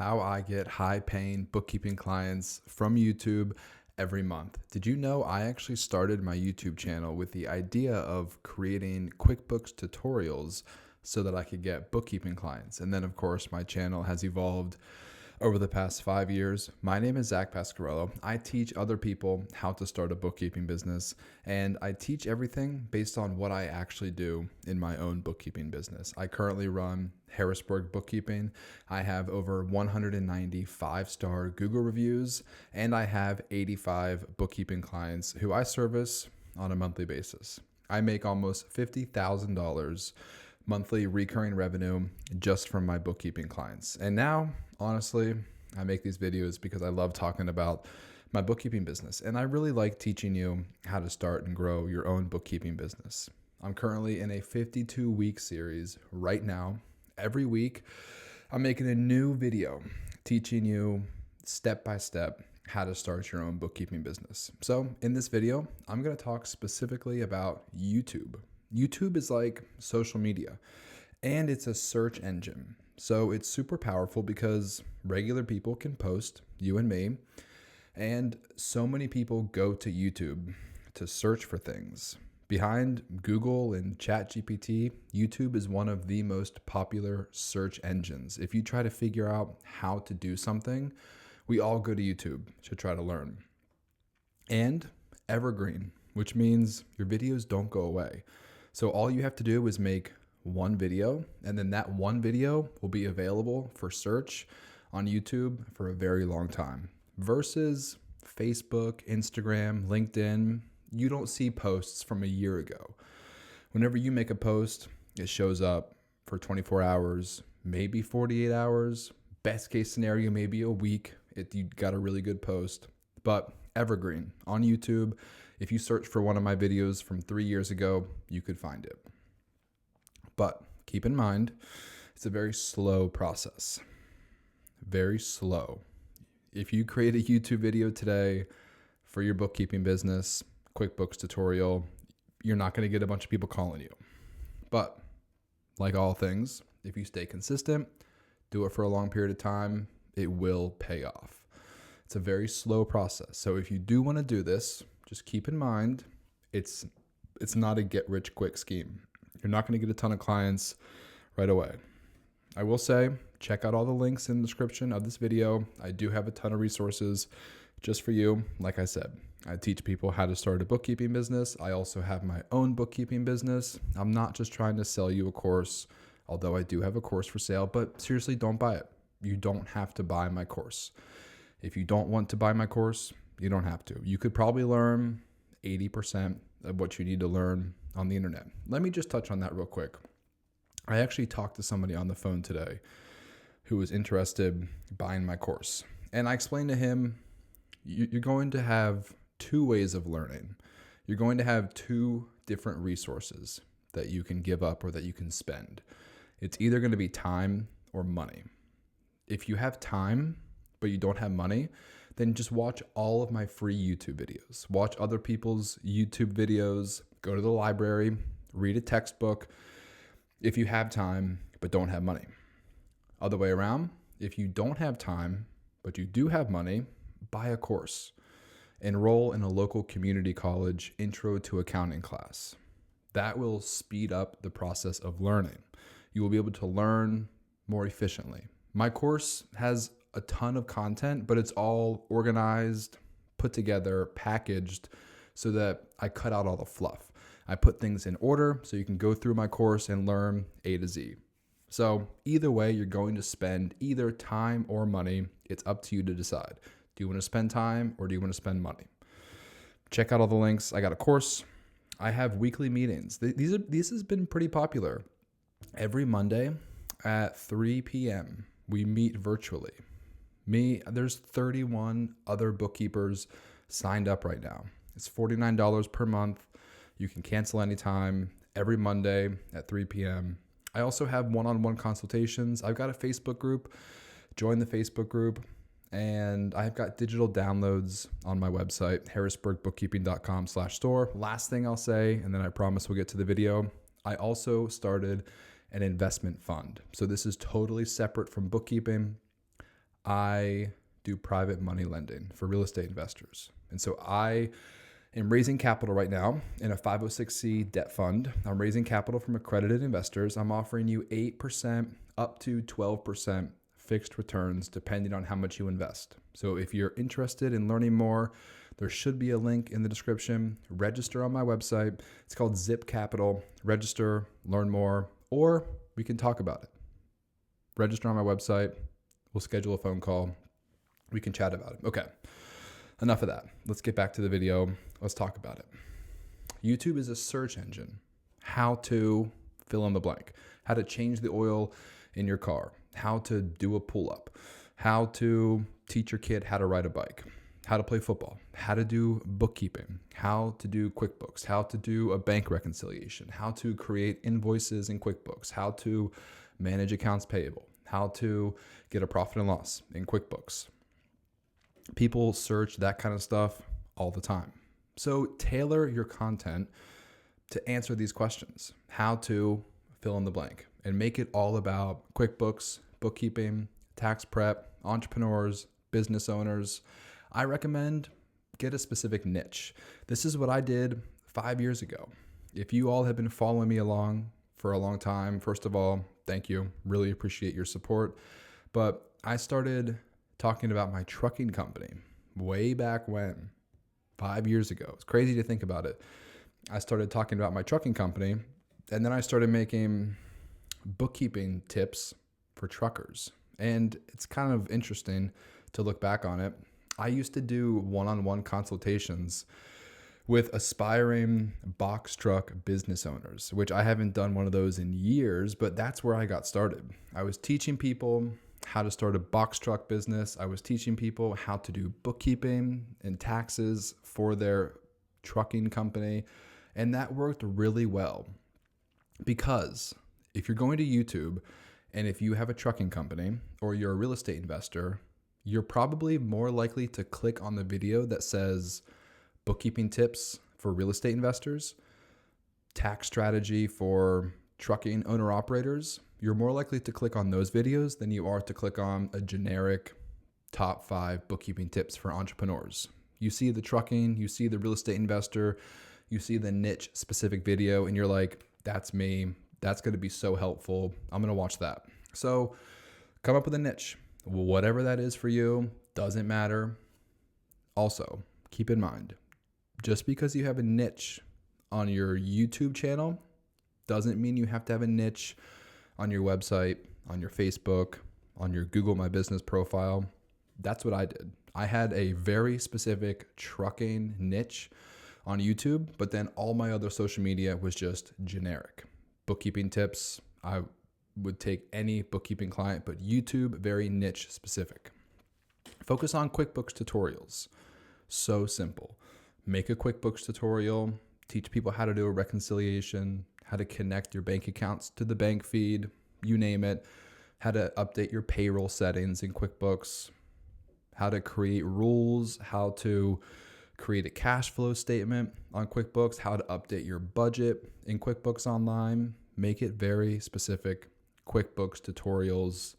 how I get high paying bookkeeping clients from YouTube every month. Did you know I actually started my YouTube channel with the idea of creating QuickBooks tutorials so that I could get bookkeeping clients? And then, of course, my channel has evolved over the past 5 years. My name is Zach Pasquarello. I teach other people how to start a bookkeeping business, and I teach everything based on what I actually do in my own bookkeeping business. I currently run Harrisburg Bookkeeping. I have over 190 five-star Google reviews, and I have 85 bookkeeping clients who I service on a monthly basis. I make almost $50,000 monthly recurring revenue just from my bookkeeping clients. And now, honestly, I make these videos because I love talking about my bookkeeping business. And I really like teaching you how to start and grow your own bookkeeping business. I'm currently in a 52-week series right now. Every week, I'm making a new video teaching you step by step how to start your own bookkeeping business. So in this video, I'm going to talk specifically about YouTube. YouTube is like social media, and it's a search engine. So it's super powerful because regular people can post, you and me, and so many people go to YouTube to search for things. Behind Google and ChatGPT, YouTube is one of the most popular search engines. If you try to figure out how to do something, we all go to YouTube to try to learn. And Evergreen, which means your videos don't go away. So all you have to do is make one video, and then that one video will be available for search on YouTube for a very long time. Versus Facebook, Instagram, LinkedIn, you don't see posts from a year ago. Whenever you make a post, it shows up for 24 hours, maybe 48 hours. Best case scenario, maybe a week if you got a really good post. But Evergreen on YouTube, if you search for one of my videos from 3 years ago, you could find it. But keep in mind, it's a very slow process. Very slow. If you create a YouTube video today for your bookkeeping business, QuickBooks tutorial, you're not going to get a bunch of people calling you. But like all things, if you stay consistent, do it for a long period of time, it will pay off. It's a very slow process. So if you do want to do this, just keep in mind, it's not a get rich quick scheme. You're not going to get a ton of clients right away. I will say, check out all the links in the description of this video. I do have a ton of resources just for you. Like I said, I teach people how to start a bookkeeping business. I also have my own bookkeeping business. I'm not just trying to sell you a course, although I do have a course for sale, but seriously, don't buy it. You don't have to buy my course. If you don't want to buy my course, you don't have to. You could probably learn 80% of what you need to learn on the internet. Let me just touch on that real quick. I actually talked to somebody on the phone today who was interested in buying my course. And I explained to him, you're going to have two ways of learning. You're going to have two different resources that you can give up or that you can spend. It's either going to be time or money. If you have time, but you don't have money, then just watch all of my free YouTube videos. Watch other people's YouTube videos, go to the library, read a textbook if you have time but don't have money. Other way around, if you don't have time but you do have money, buy a course. Enroll in a local community college intro to accounting class. That will speed up the process of learning. You will be able to learn more efficiently. My course has a ton of content, but it's all organized, put together, packaged so that I cut out all the fluff. I put things in order so you can go through my course and learn A to Z. So either way, you're going to spend either time or money. It's up to you to decide. Do you want to spend time or do you want to spend money? Check out all the links. I got a course. I have weekly meetings. These has been pretty popular. Every Monday at 3 p.m., we meet virtually. There's 31 other bookkeepers signed up right now. It's $49 per month. You can cancel anytime, every Monday at 3 p.m. I also have one-on-one consultations. I've got a Facebook group. Join the Facebook group. And I've got digital downloads on my website, harrisburgbookkeeping.com/store. Last thing I'll say, and then I promise we'll get to the video. I also started an investment fund. So this is totally separate from bookkeeping. I do private money lending for real estate investors. And so I am raising capital right now in a 506c debt fund. I'm raising capital from accredited investors. I'm offering you 8% up to 12% fixed returns depending on how much you invest. So if you're interested in learning more, there should be a link in the description. Register on my website. It's called Zip Capital. Register, learn more, or we can talk about it. Register on my website. We'll schedule a phone call. We can chat about it. Okay, enough of that. Let's get back to the video. Let's talk about it. YouTube is a search engine. How to fill in the blank. How to change the oil in your car. How to do a pull-up. How to teach your kid how to ride a bike. How to play football. How to do bookkeeping. How to do QuickBooks. How to do a bank reconciliation. How to create invoices in QuickBooks. How to manage accounts payable. How to get a profit and loss in QuickBooks. People search that kind of stuff all the time. So tailor your content to answer these questions. How to fill in the blank, and make it all about QuickBooks, bookkeeping, tax prep, entrepreneurs, business owners. I recommend get a specific niche. This is what I did 5 years ago. If you all have been following me along for a long time, first of all, thank you. Really appreciate your support. But I started talking about my trucking company way back when, 5 years ago. It's crazy to think about it. I started talking about my trucking company, and then I started making bookkeeping tips for truckers. And it's kind of interesting to look back on it. I used to do one-on-one consultations with aspiring box truck business owners, which I haven't done one of those in years, but that's where I got started. I was teaching people how to start a box truck business. I was teaching people how to do bookkeeping and taxes for their trucking company. And that worked really well, because if you're going to YouTube and if you have a trucking company or you're a real estate investor, you're probably more likely to click on the video that says bookkeeping tips for real estate investors, tax strategy for trucking owner operators. You're more likely to click on those videos than you are to click on a generic top 5 bookkeeping tips for entrepreneurs. You see the trucking, you see the real estate investor, you see the niche specific video, and you're like, that's me. That's going to be so helpful. I'm going to watch that. So come up with a niche. Whatever that is for you, doesn't matter. Also, keep in mind, just because you have a niche on your YouTube channel doesn't mean you have to have a niche on your website, on your Facebook, on your Google My Business profile. That's what I did. I had a very specific trucking niche on YouTube, but then all my other social media was just generic. Bookkeeping tips, I would take any bookkeeping client, but YouTube, very niche specific. Focus on QuickBooks tutorials. So simple. Make a QuickBooks tutorial, teach people how to do a reconciliation, how to connect your bank accounts to the bank feed, you name it, how to update your payroll settings in QuickBooks, how to create rules, how to create a cash flow statement on QuickBooks, how to update your budget in QuickBooks Online. Make it very specific. QuickBooks tutorials.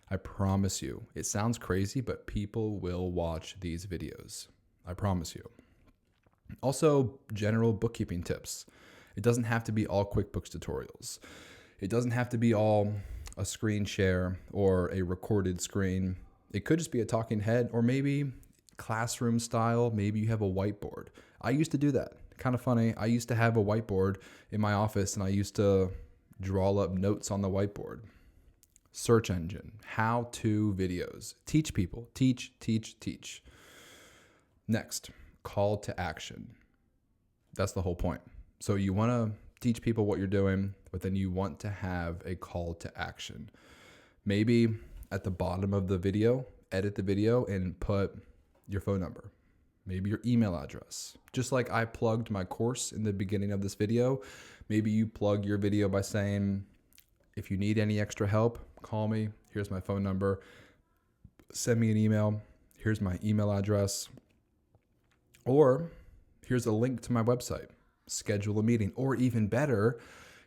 I promise you, it sounds crazy, but people will watch these videos. I promise you. Also, general bookkeeping tips. It doesn't have to be all QuickBooks tutorials. It doesn't have to be all a screen share or a recorded screen. It could just be a talking head, or maybe classroom style. Maybe you have a whiteboard. I used to do that. Kind of funny. I used to have a whiteboard in my office, and I used to draw up notes on the whiteboard. Search engine, how-to videos. Teach people. Teach, teach, teach. Next, call to action. That's the whole point. So you want to teach people what you're doing, but then you want to have a call to action. Maybe at the bottom of the video, edit the video and put your phone number, maybe your email address. Just like I plugged my course in the beginning of this video, maybe you plug your video by saying, if you need any extra help, call me. Here's my phone number. Send me an email. Here's my email address. Or here's a link to my website. Schedule a meeting. Or even better,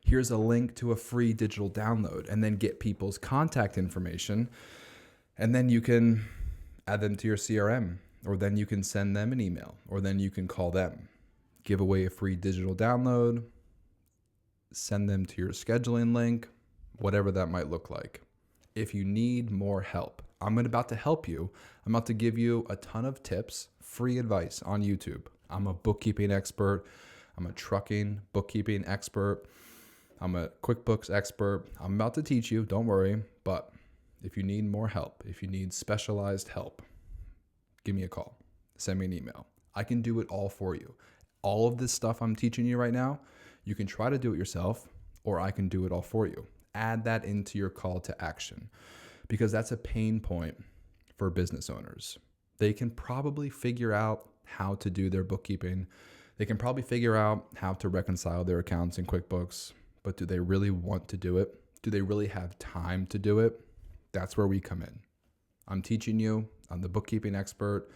here's a link to a free digital download, and then get people's contact information And then you can add them to your CRM, or then you can send them an email, or then you can call them, give away a free digital download, send them to your scheduling link, whatever that might look like. If you need more help, I'm about to help you. I'm about to give you a ton of tips, free advice on YouTube. I'm a bookkeeping expert. I'm a trucking bookkeeping expert. I'm a QuickBooks expert. I'm about to teach you, don't worry. But if you need more help, if you need specialized help, give me a call. Send me an email. I can do it all for you. All of this stuff I'm teaching you right now, you can try to do it yourself, or I can do it all for you. Add that into your call to action, because that's a pain point for business owners. They can probably figure out how to do their bookkeeping. They can probably figure out how to reconcile their accounts in QuickBooks, but do they really want to do it? Do they really have time to do it? That's where we come in. I'm teaching you. I'm the bookkeeping expert.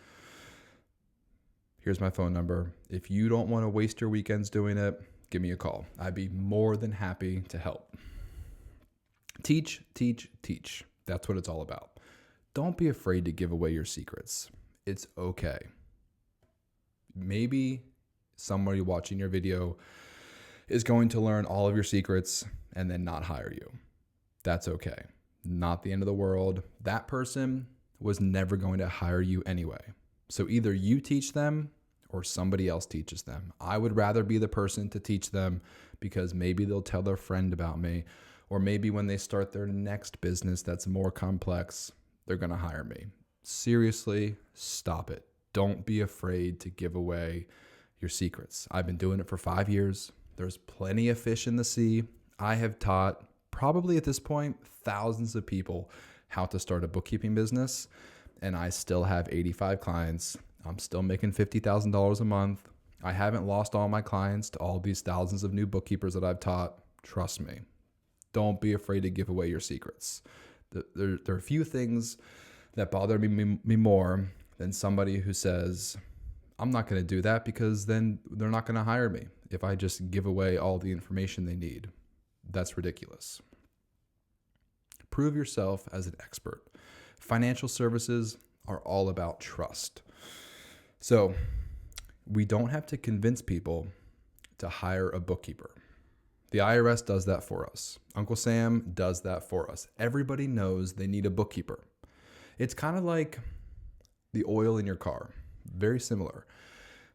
Here's my phone number. If you don't want to waste your weekends doing it, give me a call. I'd be more than happy to help. Teach, teach, teach. That's what it's all about. Don't be afraid to give away your secrets. It's okay. Maybe somebody watching your video is going to learn all of your secrets and then not hire you. That's okay. Not the end of the world. That person was never going to hire you anyway. So either you teach them or somebody else teaches them. I would rather be the person to teach them, because maybe they'll tell their friend about me, or maybe when they start their next business that's more complex, they're going to hire me. Seriously, stop it. Don't be afraid to give away your secrets. I've been doing it for 5 years. There's plenty of fish in the sea. I have taught, probably at this point, thousands of people how to start a bookkeeping business, and I still have 85 clients. I'm still making $50,000 a month. I haven't lost all my clients to all these thousands of new bookkeepers that I've taught. Trust me. Don't be afraid to give away your secrets. There are a few things that bother me more than somebody who says, I'm not going to do that because then they're not going to hire me if I just give away all the information they need. That's ridiculous. Prove yourself as an expert. Financial services are all about trust. So we don't have to convince people to hire a bookkeeper. The IRS does that for us. Uncle Sam does that for us. Everybody knows they need a bookkeeper. It's kind of like the oil in your car. Very similar.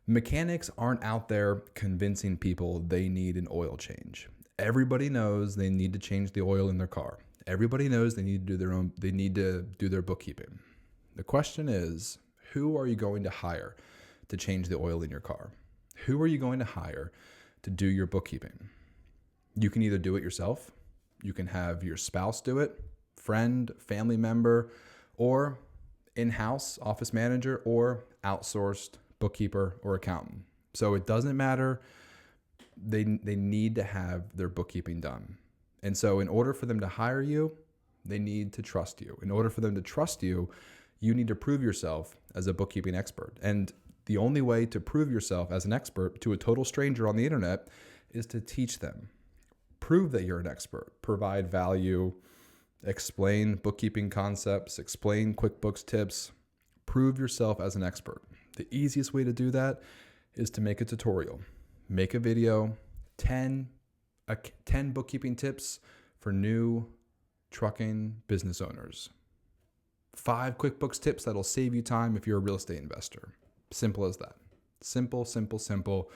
Mechanics aren't out there convincing people they need an oil change. Everybody knows they need to change the oil in their car. Everybody knows they need to do their bookkeeping. The question is, who are you going to hire to change the oil in your car? Who are you going to hire to do your bookkeeping? You can either do it yourself, you can have your spouse do it, friend, family member, or in-house office manager, or outsourced bookkeeper or accountant. So it doesn't matter. They need to have their bookkeeping done. And so in order for them to hire you, they need to trust you. In order for them to trust you, you need to prove yourself as a bookkeeping expert. And the only way to prove yourself as an expert to a total stranger on the internet is to teach them. Prove that you're an expert. Provide value. Explain bookkeeping concepts. Explain QuickBooks tips. Prove yourself as an expert. The easiest way to do that is to make a tutorial. Make a video, 10 bookkeeping tips for new trucking business owners. 5 QuickBooks tips that'll save you time if you're a real estate investor. Simple as that. Simple, simple, simple.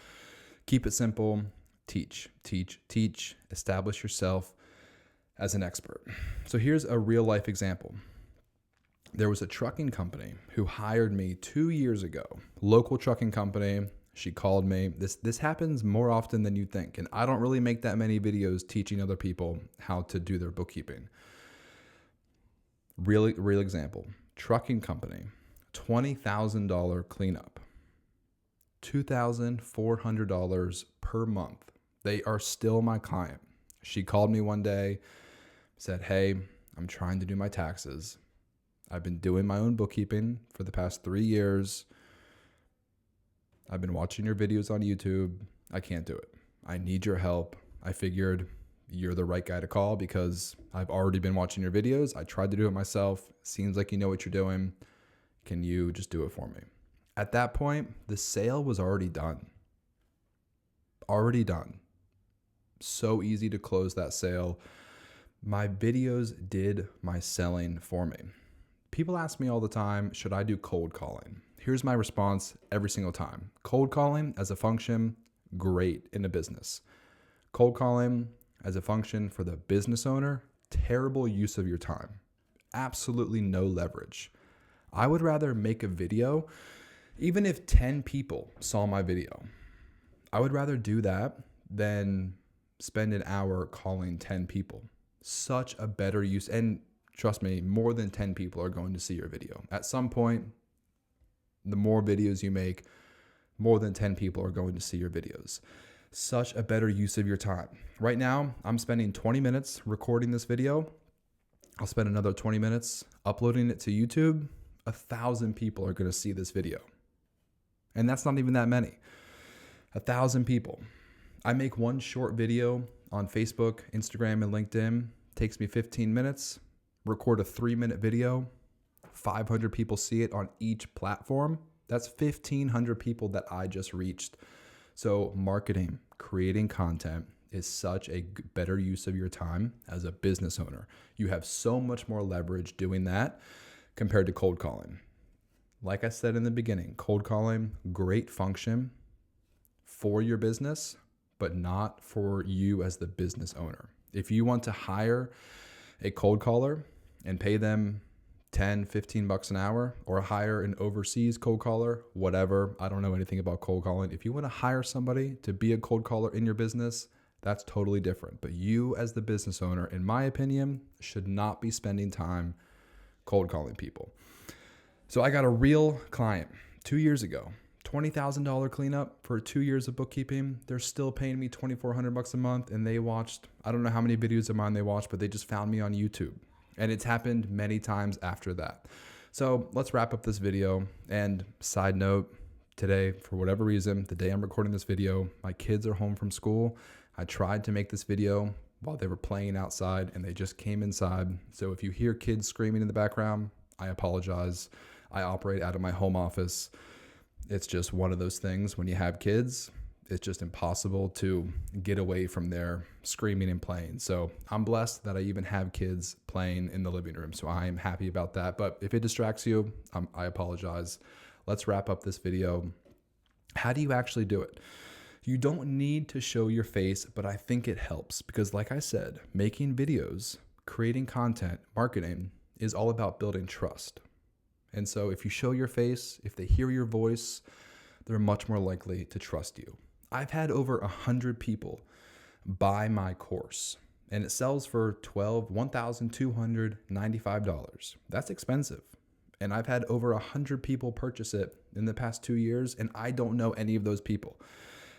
Keep it simple. Teach, teach, teach. Establish yourself as an expert. So here's a real life example. There was a trucking company who hired me 2 years ago. Local trucking company. She called me. This happens more often than you think. And I don't really make that many videos teaching other people how to do their bookkeeping. Real example. Trucking company. $20,000 cleanup. $2,400 per month. They are still my client. She called me one day, said, hey, I'm trying to do my taxes. I've been doing my own bookkeeping for the past 3 years. I've been watching your videos on YouTube. I can't do it. I need your help. I figured you're the right guy to call because I've already been watching your videos. I tried to do it myself. Seems like you know what you're doing. Can you just do it for me? At that point, the sale was already done. Already done. So easy to close that sale. My videos did my selling for me. People ask me all the time, should I do cold calling? Here's my response every single time. Cold calling as a function, great in a business. Cold calling as a function for the business owner, terrible use of your time. Absolutely no leverage. I would rather make a video, even if 10 people saw my video. I would rather do that than spend an hour calling 10 people. Such a better use. And trust me, more than 10 people are going to see your video. At some point, the more videos you make, more than 10 people are going to see your videos. Such a better use of your time. Right now, I'm spending 20 minutes recording this video. I'll spend another 20 minutes uploading it to YouTube. 1,000 people are going to see this video. And that's not even that many. 1,000 people. I make one short video on Facebook, Instagram, and LinkedIn. Takes me 15 minutes. Record a 3-minute video. 500 people see it on each platform. That's 1,500 people that I just reached. So marketing, creating content is such a better use of your time as a business owner. You have so much more leverage doing that compared to cold calling. Like I said in the beginning, cold calling, great function for your business, but not for you as the business owner. If you want to hire a cold caller and pay them 10, 15 bucks an hour, or hire an overseas cold caller, whatever. I don't know anything about cold calling. If you want to hire somebody to be a cold caller in your business, that's totally different. But you as the business owner, in my opinion, should not be spending time cold calling people. So I got a real client 2 years ago, $20,000 cleanup for 2 years of bookkeeping. They're still paying me $2,400 a month, and they watched, I don't know how many videos of mine they watched, but they just found me on YouTube. And it's happened many times after that. So let's wrap up this video. And side note, today, for whatever reason, the day I'm recording this video, my kids are home from school. I tried to make this video while they were playing outside and they just came inside. So if you hear kids screaming in the background, I apologize. I operate out of my home office. It's just one of those things when you have kids. It's just impossible to get away from their screaming and playing. So I'm blessed that I even have kids playing in the living room. So I am happy about that. But if it distracts you, I apologize. Let's wrap up this video. How do you actually do it? You don't need to show your face, but I think it helps because like I said, making videos, creating content, marketing is all about building trust. And so if you show your face, if they hear your voice, they're much more likely to trust you. I've had over 100 people buy my course and it sells for $1,295. That's expensive. And I've had over 100 people purchase it in the past 2 years, and I don't know any of those people.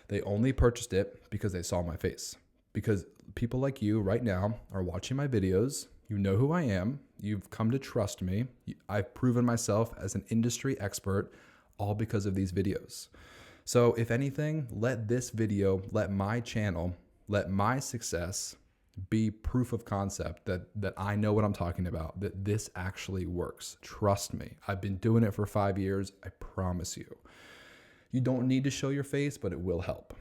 They only purchased it because they saw my face. Because people like you right now are watching my videos. You know who I am. You've come to trust me. I've proven myself as an industry expert, all because of these videos. So if anything, let this video, let my channel, let my success be proof of concept that I know what I'm talking about, that this actually works. Trust me. I've been doing it for 5 years. I promise you. You don't need to show your face, but it will help.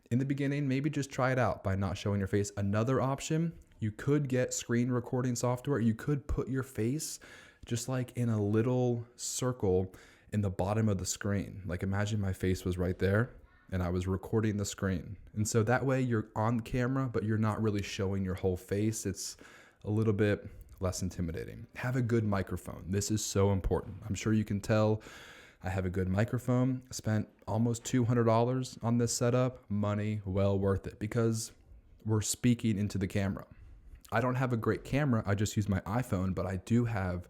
In the beginning, maybe just try it out by not showing your face. Another option, you could get screen recording software. You could put your face just like in a little circle in the bottom of the screen. Like imagine my face was right there and I was recording the screen. And so that way you're on camera, but you're not really showing your whole face. It's a little bit less intimidating. Have a good microphone. This is so important. I'm sure you can tell I have a good microphone. I spent almost $200 on this setup. Money well worth it because we're speaking into the camera. I don't have a great camera. I just use my iPhone, but I do have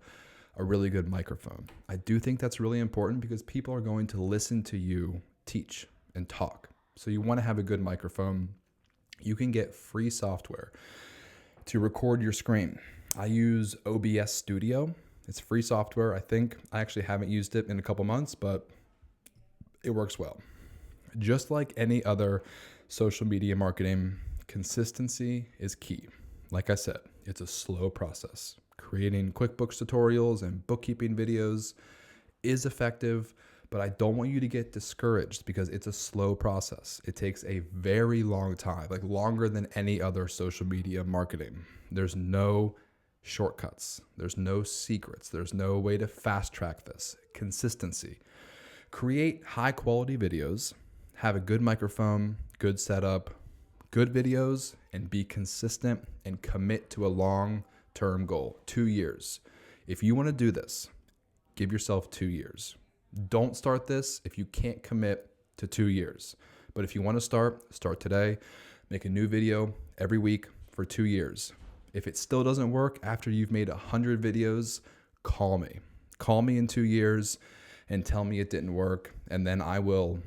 a really good microphone. I do think that's really important because people are going to listen to you teach and talk. So you want to have a good microphone. You can get free software to record your screen. I use OBS Studio. It's free software. I think I actually haven't used it in a couple months, but it works well. Just like any other social media marketing, Consistency is key. Like I said, it's a slow process. Creating QuickBooks tutorials and bookkeeping videos is effective, but I don't want you to get discouraged because it's a slow process. It takes a very long time, like longer than any other social media marketing. There's no shortcuts. There's no secrets. There's no way to fast track this. Consistency. Create high quality videos, have a good microphone, good setup, good videos, and be consistent and commit to a long-term goal, 2 years. If you want to do this, give yourself 2 years. Don't start this if you can't commit to 2 years. But if you want to start today. Make a new video every week for 2 years. If it still doesn't work after you've made 100 videos, call me. Call me in 2 years and tell me it didn't work, and then I will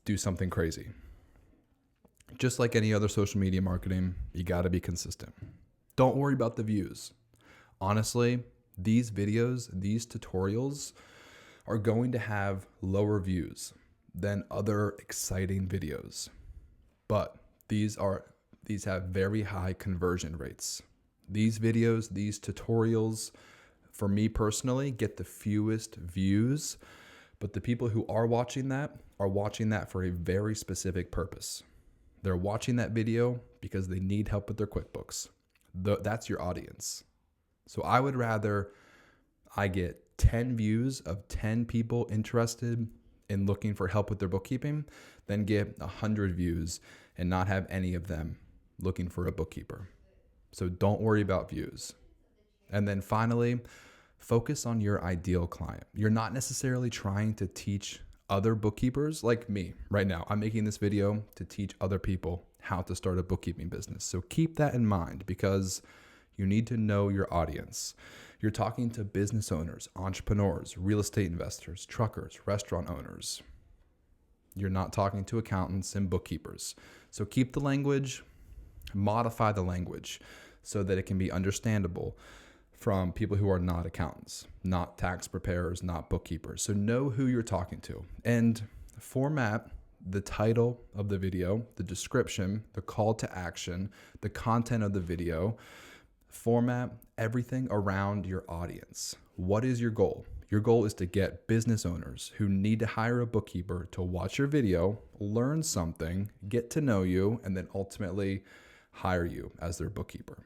do something crazy. Just like any other social media marketing, you got to be consistent. Don't worry about the views. Honestly, these videos, these tutorials are going to have lower views than other exciting videos. But these have very high conversion rates. These videos, these tutorials, for me personally, get the fewest views, but the people who are watching that for a very specific purpose. They're watching that video because they need help with their QuickBooks. That's your audience. So I would rather I get 10 views of 10 people interested in looking for help with their bookkeeping than get 100 views and not have any of them looking for a bookkeeper. So don't worry about views. And then finally, focus on your ideal client. You're not necessarily trying to teach other bookkeepers like me right now. I'm making this video to teach other people how to start a bookkeeping business. So keep that in mind because you need to know your audience. You're talking to business owners, entrepreneurs, real estate investors, truckers, restaurant owners. You're not talking to accountants and bookkeepers. So keep the language, modify the language so that it can be understandable from people who are not accountants, not tax preparers, not bookkeepers. So know who you're talking to and format the title of the video, the description, the call to action, the content of the video. Format everything around your audience. What is your goal? Your goal is to get business owners who need to hire a bookkeeper to watch your video, learn something, get to know you, and then ultimately hire you as their bookkeeper.